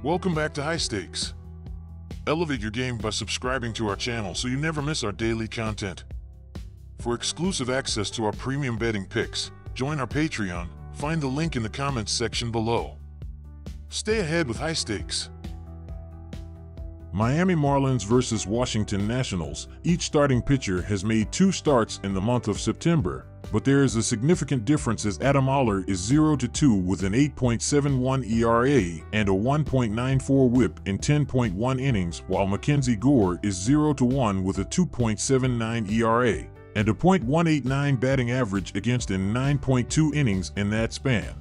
Welcome back to High Stakes. Elevate your game by subscribing to our channel so you never miss our daily content. For exclusive access to our premium betting picks, join our Patreon. Find the link in the comments section below. Stay ahead with High Stakes. Miami Marlins versus Washington Nationals. Each starting pitcher has made 2 starts in the month of September, but there is a significant difference as Adam Oller is 0-2 with an 8.71 ERA and a 1.94 WHIP in 10.1 innings, while Mackenzie Gore is 0-1 with a 2.79 ERA and a .189 batting average against in 9.2 innings in that span.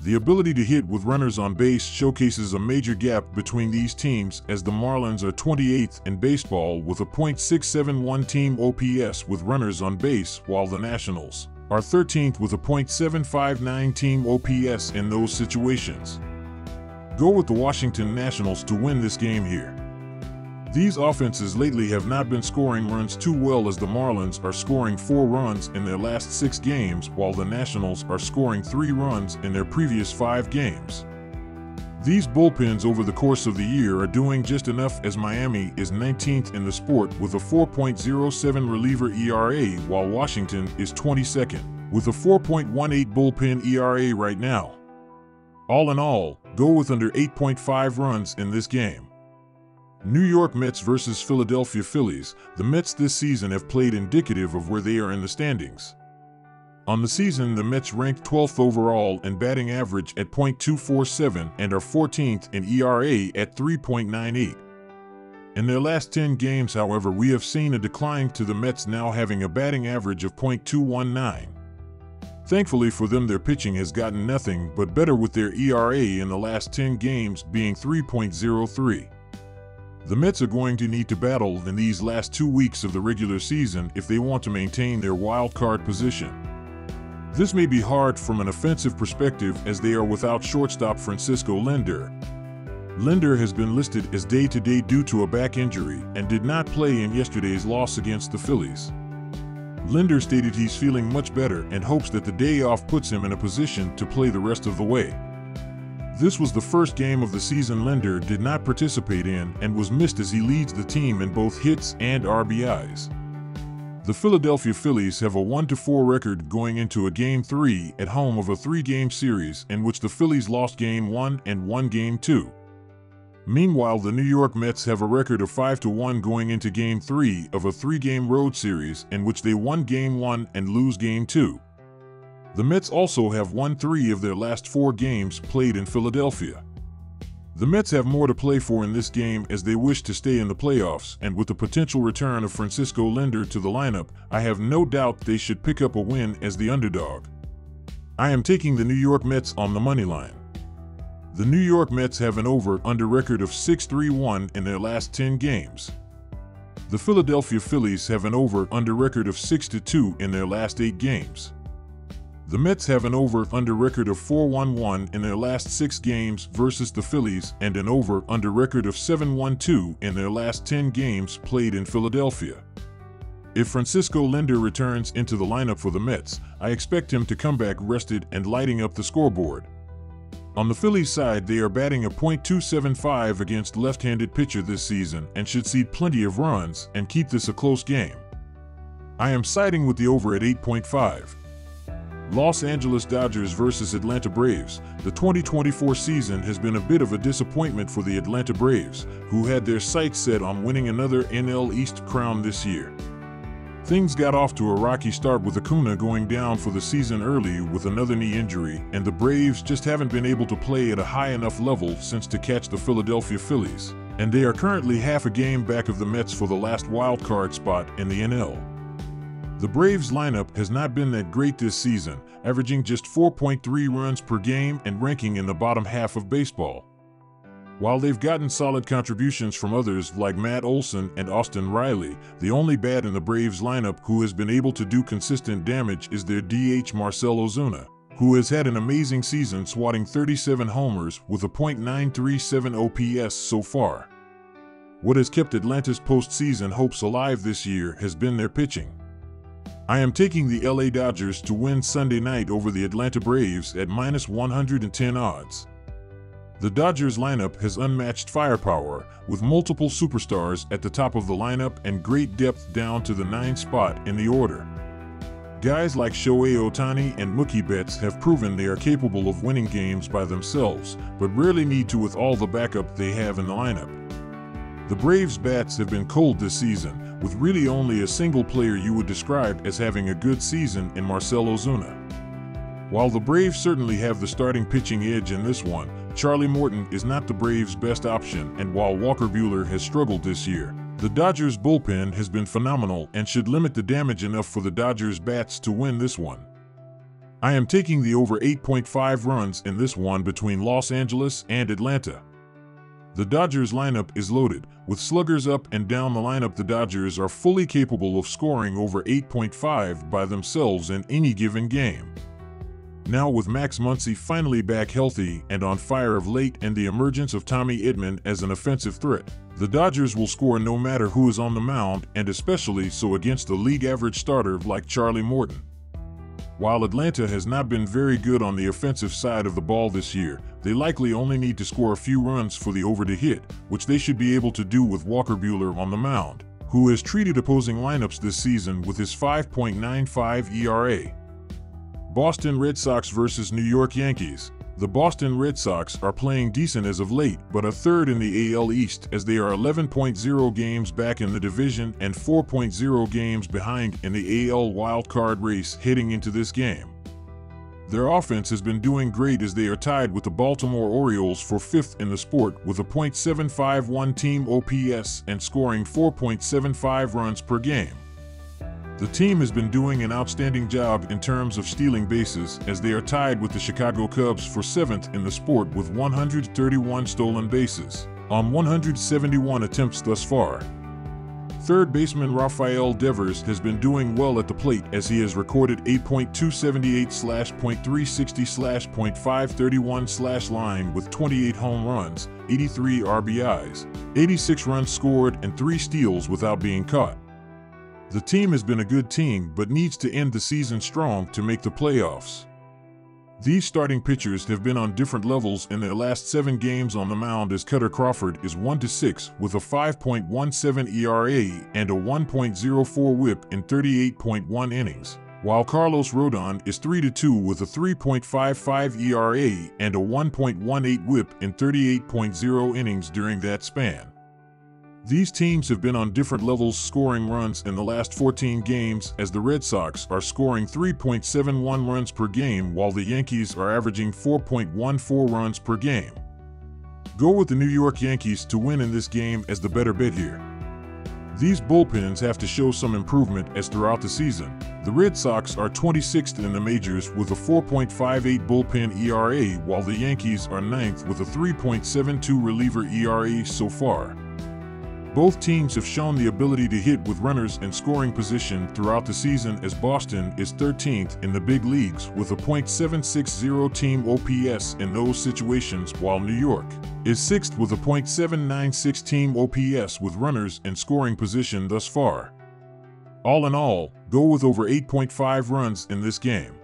The ability to hit with runners on base showcases a major gap between these teams, as the Marlins are 28th in baseball with a .671 team OPS with runners on base, while the Nationals are 13th with a .759 team OPS in those situations. Go with the Washington Nationals to win this game here. These offenses lately have not been scoring runs too well, as the Marlins are scoring 4 runs in their last 6 games, while the Nationals are scoring 3 runs in their previous 5 games. These bullpens over the course of the year are doing just enough, as Miami is 19th in the sport with a 4.07 reliever ERA, while Washington is 22nd with a 4.18 bullpen ERA right now. All in all, go with under 8.5 runs in this game. New York Mets versus Philadelphia Phillies. The Mets this season have played indicative of where they are in the standings. On the season, the Mets ranked 12th overall in batting average at .247 and are 14th in ERA at 3.98. In their last 10 games, however, we have seen a decline, to the Mets now having a batting average of .219. Thankfully for them, their pitching has gotten nothing but better, with their ERA in the last 10 games being 3.03. The Mets are going to need to battle in these last 2 weeks of the regular season if they want to maintain their wild card position. This may be hard from an offensive perspective, as they are without shortstop Francisco Lindor. Lindor has been listed as day-to-day due to a back injury and did not play in yesterday's loss against the Phillies. Lindor stated he's feeling much better and hopes that the day off puts him in a position to play the rest of the way. This was the first game of the season Lindor did not participate in and was missed, as he leads the team in both hits and RBIs. The Philadelphia Phillies have a 1-4 record going into a Game 3 at home of a 3-game series in which the Phillies lost Game 1 and won Game 2. Meanwhile, the New York Mets have a record of 5-1 going into Game 3 of a 3-game road series in which they won Game 1 and lose Game 2. The Mets also have won 3 of their last 4 games played in Philadelphia. The Mets have more to play for in this game, as they wish to stay in the playoffs, and with the potential return of Francisco Lindor to the lineup, I have no doubt they should pick up a win as the underdog. I am taking the New York Mets on the money line. The New York Mets have an over-under record of 6-3-1 in their last 10 games. The Philadelphia Phillies have an over-under record of 6-2 in their last 8 games. The Mets have an over-under record of 4-1-1 in their last 6 games versus the Phillies, and an over-under record of 7-1-2 in their last 10 games played in Philadelphia. If Francisco Lindor returns into the lineup for the Mets, I expect him to come back rested and lighting up the scoreboard. On the Phillies side, they are batting a .275 against left-handed pitcher this season and should see plenty of runs and keep this a close game. I am siding with the over at 8.5. Los Angeles Dodgers versus Atlanta Braves. The 2024 season has been a bit of a disappointment for the Atlanta Braves, who had their sights set on winning another NL East crown this year. Things got off to a rocky start, with Acuna going down for the season early with another knee injury, and the Braves just haven't been able to play at a high enough level since to catch the Philadelphia Phillies, and they are currently half a game back of the Mets for the last wildcard spot in the NL. The Braves lineup has not been that great this season, averaging just 4.3 runs per game and ranking in the bottom half of baseball. While they've gotten solid contributions from others like Matt Olson and Austin Riley, the only bat in the Braves lineup who has been able to do consistent damage is their DH Marcell Ozuna, who has had an amazing season, swatting 37 homers with a .937 OPS so far. What has kept Atlanta's postseason hopes alive this year has been their pitching. I am taking the LA Dodgers to win Sunday night over the Atlanta Braves at -110 odds. The Dodgers lineup has unmatched firepower, with multiple superstars at the top of the lineup and great depth down to the 9th spot in the order. Guys like Shohei Ohtani and Mookie Betts have proven they are capable of winning games by themselves, but rarely need to with all the backup they have in the lineup. The Braves' bats have been cold this season, with really only a single player you would describe as having a good season in Marcell Ozuna. While the Braves certainly have the starting pitching edge in this one, Charlie Morton is not the Braves' best option, and while Walker Buehler has struggled this year, the Dodgers' bullpen has been phenomenal and should limit the damage enough for the Dodgers' bats to win this one. I am taking the over 8.5 runs in this one between Los Angeles and Atlanta. The Dodgers lineup is loaded. With sluggers up and down the lineup, the Dodgers are fully capable of scoring over 8.5 by themselves in any given game. Now with Max Muncy finally back healthy and on fire of late and the emergence of Tommy Edman as an offensive threat, the Dodgers will score no matter who is on the mound, and especially so against a league-average starter like Charlie Morton. While Atlanta has not been very good on the offensive side of the ball this year, they likely only need to score a few runs for the over to hit, which they should be able to do with Walker Buehler on the mound, who has treated opposing lineups this season with his 5.95 ERA. Boston Red Sox versus New York Yankees. The Boston Red Sox are playing decent as of late, but are third in the AL East as they are 11.0 games back in the division and 4.0 games behind in the AL wildcard race heading into this game. Their offense has been doing great as they are tied with the Baltimore Orioles for 5th in the sport with a .751 team OPS and scoring 4.75 runs per game. The team has been doing an outstanding job in terms of stealing bases as they are tied with the Chicago Cubs for 7th in the sport with 131 stolen bases on 171 attempts thus far. Third baseman Rafael Devers has been doing well at the plate as he has recorded a .278/.360/.531/line with 28 home runs, 83 RBIs, 86 runs scored, and 3 steals without being caught. The team has been a good team but needs to end the season strong to make the playoffs. These starting pitchers have been on different levels in their last 7 games on the mound as Cutter Crawford is 1-6 with a 5.17 ERA and a 1.04 WHIP in 38.1 innings, while Carlos Rodon is 3-2 with a 3.55 ERA and a 1.18 WHIP in 38.0 innings during that span. These teams have been on different levels scoring runs in the last 14 games as the Red Sox are scoring 3.71 runs per game while the Yankees are averaging 4.14 runs per game. Go with the New York Yankees to win in this game as the better bet here. These bullpens have to show some improvement as throughout the season, the Red Sox are 26th in the majors with a 4.58 bullpen ERA while the Yankees are 9th with a 3.72 reliever ERA so far. Both teams have shown the ability to hit with runners in scoring position throughout the season as Boston is 13th in the big leagues with a .760 team OPS in those situations while New York is 6th with a .796 team OPS with runners in scoring position thus far. All in all, go with over 8.5 runs in this game.